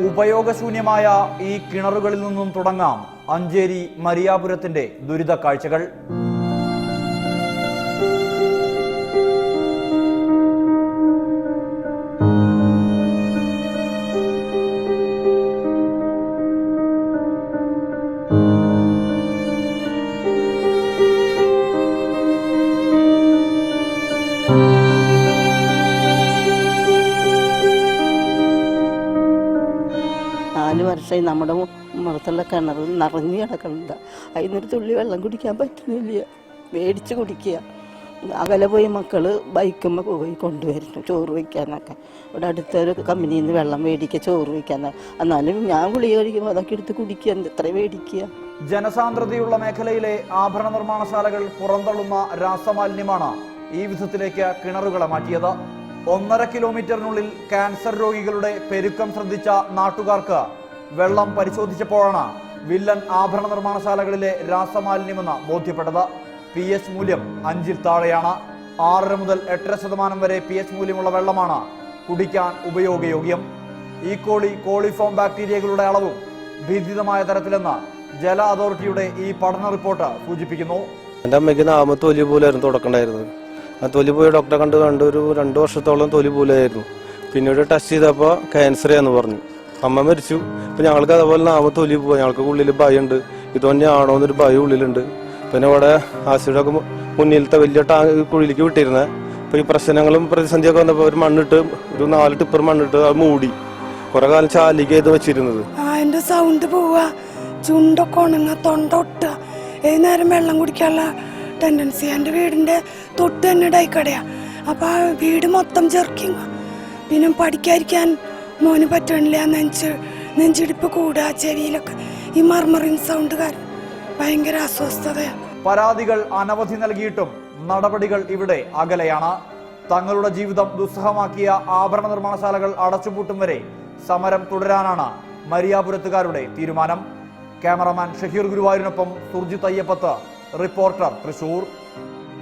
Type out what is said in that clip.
ഉപയോഗശൂന്യമായ ഈ കിണറുകളിൽ നിന്നും തുടങ്ങാം അഞ്ചേരി മരിയാപുരത്തിന്റെ ദുരിത കാഴ്ചകൾ. 4 വർഷമായി നമ്മുടെ മുഖത്തുള്ള കിണർ നിറഞ്ഞു കിടക്കുന്നുണ്ട്. അതിനൊരു തുള്ളി വെള്ളം കുടിക്കാൻ പറ്റുന്നില്ല, മേടിച്ച് കുടിക്കുക. അകലെ പോയി മക്കൾ ബൈക്കുമ്പോൾ പോയി കൊണ്ടുവരുന്നു ചോറ് വയ്ക്കാനൊക്കെ. ഇവിടെ അടുത്തൊരു കമ്പനിയിൽ നിന്ന് വെള്ളം മേടിക്കുക, ചോറ് വയ്ക്കാൻ. എന്നാലും ഞാൻ ഗുളിക കഴിക്കുമ്പോൾ അതൊക്കെ എടുത്ത് കുടിക്കുക, എത്ര മേടിക്കുക. ജനസാന്ദ്രതയുള്ള മേഖലയിലെ ആഭരണ നിർമ്മാണശാലകൾ പുറന്തള്ളുന്ന രാസമാലിന്യമാണ് ഈ വിധത്തിലേക്ക് കിണറുകളെ മാറ്റിയത്. 1.5 കിലോമീറ്ററിനുള്ളിൽ ക്യാൻസർ രോഗികളുടെ പെരുക്കം ശ്രദ്ധിച്ച നാട്ടുകാർക്ക് വെള്ളം പരിശോധിച്ചപ്പോഴാണ് വില്ലൻ ആഭരണ നിർമ്മാണശാലകളിലെ രാസമാലിന്യമെന്ന് ബോധ്യപ്പെട്ടത്. pH മൂല്യം 5-ൽ താഴെയാണ്. 6 മുതൽ 8% വരെ pH മൂല്യമുള്ള വെള്ളമാണ് കുടിക്കാൻ ഉപയോഗയോഗ്യം. കോളിഫോം ബാക്ടീരിയകളുടെ അളവും ഭീതിതമായ തരത്തിലെന്ന് ജല അതോറിറ്റിയുടെ ഈ പഠന റിപ്പോർട്ട് സൂചിപ്പിക്കുന്നു. എൻ്റെ അമ്മയ്ക്ക് നാമ തൊലി പോലായിരുന്നു തുടക്കണ്ടായിരുന്നത്. ആ തൊലി പോയി ഡോക്ടറെ കണ്ട് ഒരു 2 വർഷത്തോളം തൊലി പോലായിരുന്നു. പിന്നീട് ടെസ്റ്റ് ചെയ്തപ്പോൾ ക്യാൻസറാന്ന് പറഞ്ഞു. അമ്മ മരിച്ചു. ഇപ്പം ഞങ്ങൾക്ക് അതുപോലെ നാമ തൊലി പോയി. ഞങ്ങൾക്ക് ഉള്ളിൽ ഭയമുണ്ട്, ഇത് തന്നെയാണോ എന്നൊരു ഭയം ഉള്ളിലുണ്ട്. പിന്നെ ഇവിടെ ആസിഡൊക്കെ മുന്നിലത്തെ വലിയ കുഴിയിലേക്ക് വിട്ടിരുന്നത്. അപ്പോൾ ഈ പ്രശ്നങ്ങളും പ്രതിസന്ധിയൊക്കെ വന്നപ്പോൾ ഒരു മണ്ണിട്ട്, ഒരു 4 ടിപ്പർ മണ്ണിട്ട് അത് മൂടി കുറെ കാലം ചാലിക്ക് ചെയ്ത് വെച്ചിരുന്നത്. എൻ്റെ സൗണ്ട് പോവുക, ചുണ്ടൊക്കെ ഉണങ്ങുക, തൊണ്ട ഒട്ടുക, ഏത് നേരം വെള്ളം കുടിക്കാനുള്ള ടെൻഡൻസി. എൻ്റെ വീടിൻ്റെ തൊട്ട് തന്നെ ഡൈക്കടയാണ്. അപ്പോൾ ആ വീട് മൊത്തം ചെറുക്കിങ്ങ. പിന്നെ പഠിക്കാതിരിക്കാൻ മോന് പറ്റണില്ല, നെഞ്ചിടിപ്പ് കൂടുക, ചെവിയിലൊക്കെ ഈ മർമറിൻ സൗണ്ട് കാരണം ഭയങ്കര അസ്വസ്ഥതയാണ്. പരാതികൾ അനവധി നൽകിയിട്ടും നടപടികൾ ഇവിടെ അകലെയാണ്. തങ്ങളുടെ ജീവിതം ദുസ്സഹമാക്കിയ ആഭരണ നിർമ്മാണശാലകൾ അടച്ചുപൂട്ടും വരെ സമരം തുടരാനാണ് മരിയാപുരത്തുകാരുടെ തീരുമാനം. ക്യാമറമാൻ ഷഹീർ ഗുരുവായൂരിനൊപ്പം സുർജിത് അയ്യപ്പത്ത്, റിപ്പോർട്ടർ, തൃശൂർ.